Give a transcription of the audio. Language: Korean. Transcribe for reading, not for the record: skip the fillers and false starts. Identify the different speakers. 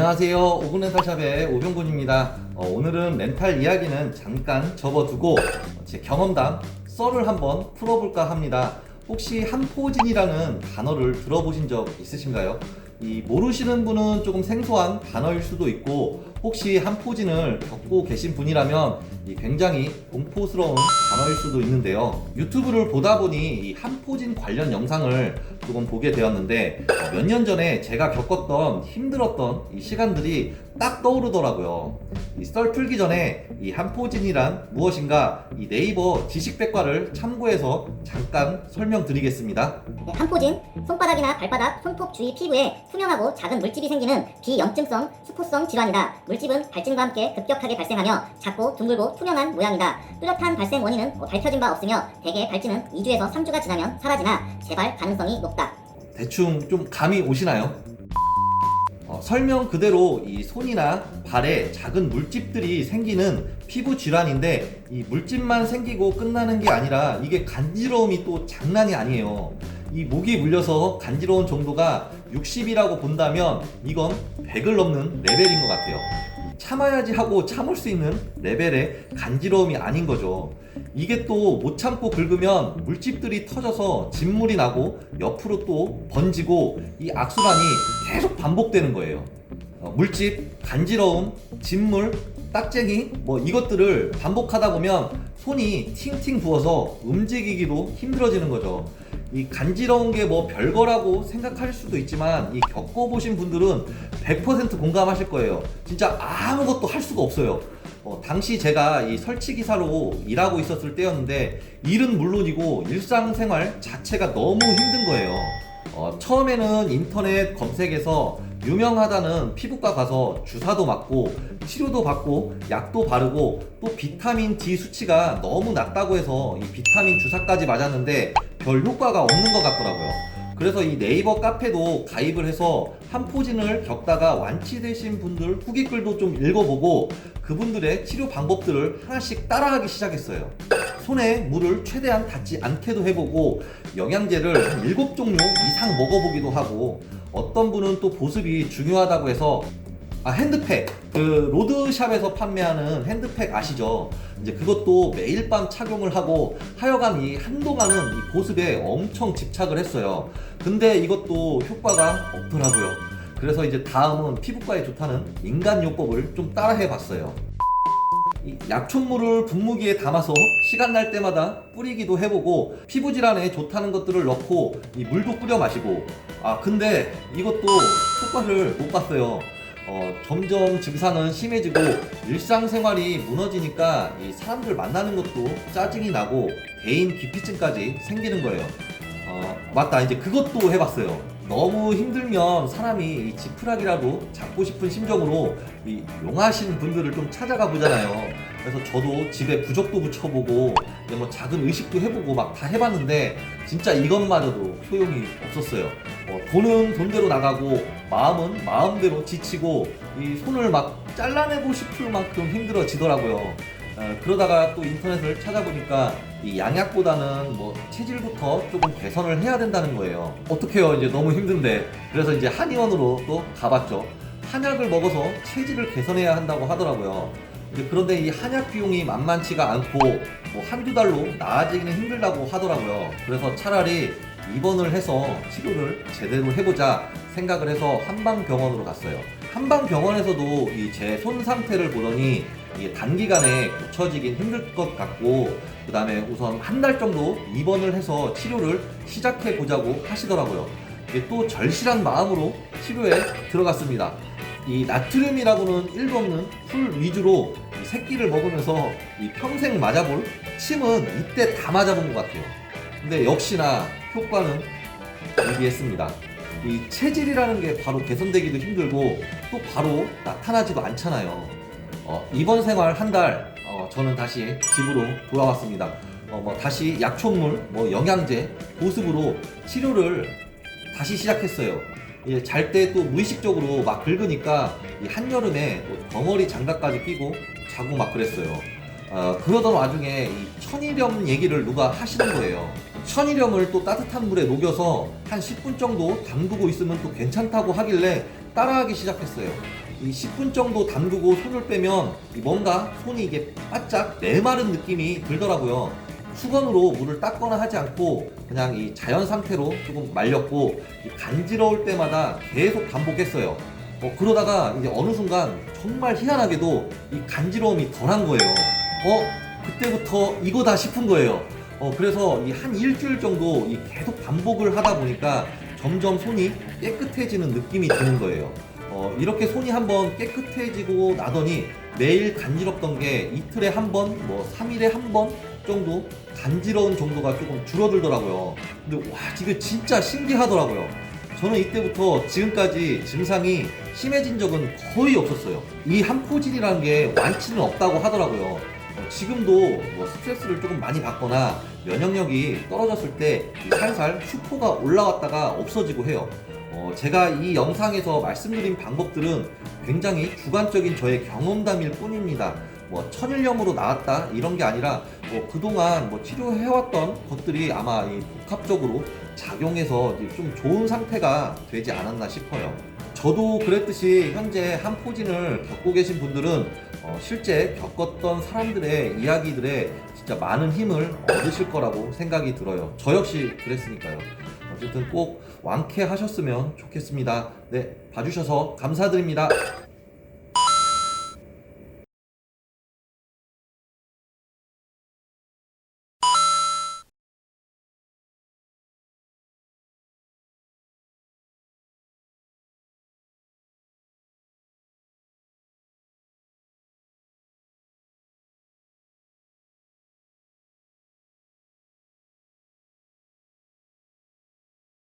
Speaker 1: 안녕하세요. 오븐렌탈샵의 오병군입니다. 오늘은 렌탈 이야기는 잠깐 접어두고 제 경험담 썰을 한번 풀어볼까 합니다. 혹시 한포진이라는 단어를 들어보신 적 있으신가요? 모르시는 분은 조금 생소한 단어일 수도 있고, 혹시 한포진을 겪고 계신 분이라면 굉장히 공포스러운 단어일 수도 있는데요. 유튜브를 보다 보니 이 한포진 관련 영상을 조금 보게 되었는데, 몇 년 전에 제가 겪었던 힘들었던 이 시간들이 딱 떠오르더라고요. 이 썰 풀기 전에 이 한포진이란 무엇인가 이 네이버 지식백과를 참고해서 잠깐 설명드리겠습니다.
Speaker 2: 한포진, 손바닥이나 발바닥, 손톱 주위 피부에 투명하고 작은 물집이 생기는 비염증성 수포성 질환이다. 물집은 발진과 함께 급격하게 발생하며 작고 둥글고 투명한 모양이다. 뚜렷한 발생 원인은 밝혀진 바 없으며 대개 발진은 2주에서 3주가 지나면 사라지나 재발 가능성이 높다.
Speaker 1: 대충 좀 감이 오시나요? 설명 그대로 이 손이나 발에 작은 물집들이 생기는 피부 질환인데, 이 물집만 생기고 끝나는 게 아니라 이게 간지러움이 또 장난이 아니에요. 이 목이 물려서 간지러운 정도가 60이라고 본다면 이건 100을 넘는 레벨인 것 같아요. 참아야지 하고 참을 수 있는 레벨의 간지러움이 아닌 거죠. 이게 또 못 참고 긁으면 물집들이 터져서 진물이 나고 옆으로 또 번지고 이 악순환이 계속 반복되는 거예요. 물집, 간지러움, 진물, 딱쟁이 이것들을 반복하다 보면 손이 팅팅 부어서 움직이기도 힘들어지는 거죠. 이 간지러운 게 별거라고 생각할 수도 있지만, 이 겪어보신 분들은 100% 공감하실 거예요. 진짜 아무것도 할 수가 없어요. 당시 제가 이 설치기사로 일하고 있었을 때였는데, 일은 물론이고 일상생활 자체가 너무 힘든 거예요. 처음에는 인터넷 검색에서 유명하다는 피부과 가서 주사도 맞고 치료도 받고 약도 바르고, 또 비타민 D 수치가 너무 낮다고 해서 이 비타민 주사까지 맞았는데 별 효과가 없는 것 같더라고요. 그래서 이 네이버 카페도 가입을 해서 한포진을 겪다가 완치되신 분들 후기글도 좀 읽어보고 그분들의 치료 방법들을 하나씩 따라하기 시작했어요. 손에 물을 최대한 닿지 않게도 해보고, 영양제를 한 7종류 이상 먹어보기도 하고, 어떤 분은 또 보습이 중요하다고 해서 핸드팩, 로드샵에서 판매하는 핸드팩 아시죠? 이제 그것도 매일 밤 착용을 하고, 하여간 한동안은 이 보습에 엄청 집착을 했어요. 근데 이것도 효과가 없더라고요. 그래서 이제 다음은 피부과에 좋다는 인간요법을 좀 따라해 봤어요. 이 약초물을 분무기에 담아서 시간 날 때마다 뿌리기도 해보고, 피부 질환에 좋다는 것들을 넣고 이 물도 뿌려 마시고, 근데 이것도 효과를 못 봤어요. 점점 증상은 심해지고 일상생활이 무너지니까 이 사람들 만나는 것도 짜증이 나고 대인 기피증까지 생기는 거예요. 맞다, 이제 그것도 해봤어요. 너무 힘들면 사람이 이 지푸라기라도 잡고 싶은 심정으로 이 용하신 분들을 좀 찾아가 보잖아요. 그래서 저도 집에 부적도 붙여보고 작은 의식도 해보고 막 다 해봤는데, 진짜 이것마저도 소용이 없었어요. 돈은 돈대로 나가고 마음은 마음대로 지치고, 이 손을 막 잘라내고 싶을 만큼 힘들어지더라고요. 그러다가 또 인터넷을 찾아보니까 이 양약보다는 체질부터 조금 개선을 해야 된다는 거예요. 어떡해요, 이제 너무 힘든데. 그래서 이제 한의원으로 또 가봤죠. 한약을 먹어서 체질을 개선해야 한다고 하더라고요. 그런데 이 한약 비용이 만만치가 않고 한두 달로 나아지기는 힘들다고 하더라고요. 그래서 차라리 입원을 해서 치료를 제대로 해보자 생각을 해서 한방병원으로 갔어요. 한방병원에서도 제 손 상태를 보더니 단기간에 고쳐지긴 힘들 것 같고, 그 다음에 우선 한 달 정도 입원을 해서 치료를 시작해 보자고 하시더라고요. 또 절실한 마음으로 치료에 들어갔습니다. 이 나트륨이라고는 1도 없는 풀 위주로 이 새끼를 먹으면서 이 평생 맞아볼 침은 이때 다 맞아본 것 같아요. 근데 역시나 효과는 미비했습니다. 이 체질이라는 게 바로 개선되기도 힘들고 또 바로 나타나지도 않잖아요. 입원 생활 한 달, 저는 다시 집으로 돌아왔습니다. 다시 약초물, 영양제, 보습으로 치료를 다시 시작했어요. 잘 때 또 무의식적으로 막 긁으니까 이 한여름에 덩어리 장갑까지 끼고 자고 막 그랬어요. 그러던 와중에 이 천일염 얘기를 누가 하시는 거예요. 천일염을 또 따뜻한 물에 녹여서 한 10분 정도 담그고 있으면 또 괜찮다고 하길래 따라하기 시작했어요. 이 10분 정도 담그고 손을 빼면 뭔가 손이 이게 바짝 메마른 느낌이 들더라고요. 수건으로 물을 닦거나 하지 않고 그냥 이 자연 상태로 조금 말렸고 이 간지러울 때마다 계속 반복했어요. 그러다가 이제 어느 순간 정말 희한하게도 이 간지러움이 덜한 거예요. 그때부터 이거다 싶은 거예요. 그래서 이 한 일주일 정도 이 계속 반복을 하다 보니까 점점 손이 깨끗해지는 느낌이 드는 거예요. 이렇게 손이 한번 깨끗해지고 나더니 매일 간지럽던 게 이틀에 한 번, 뭐 3일에 한 번 정도 간지러운 정도가 조금 줄어들더라고요. 근데 와, 이게 진짜 신기하더라고요. 저는 이때부터 지금까지 증상이 심해진 적은 거의 없었어요. 이 한포진이라는 게 완치는 없다고 하더라고요. 지금도 뭐 스트레스를 조금 많이 받거나 면역력이 떨어졌을 때 살살 수포가 올라왔다가 없어지고 해요. 제가 이 영상에서 말씀드린 방법들은 굉장히 주관적인 저의 경험담일 뿐입니다. 뭐 천일염으로 나왔다 이런 게 아니라 그동안 치료해왔던 것들이 아마 이 복합적으로 작용해서 좀 좋은 상태가 되지 않았나 싶어요. 저도 그랬듯이 현재 한포진을 겪고 계신 분들은 실제 겪었던 사람들의 이야기들에 진짜 많은 힘을 얻으실 거라고 생각이 들어요. 저 역시 그랬으니까요. 어쨌든 꼭 완쾌하셨으면 좋겠습니다. 네, 봐주셔서 감사드립니다.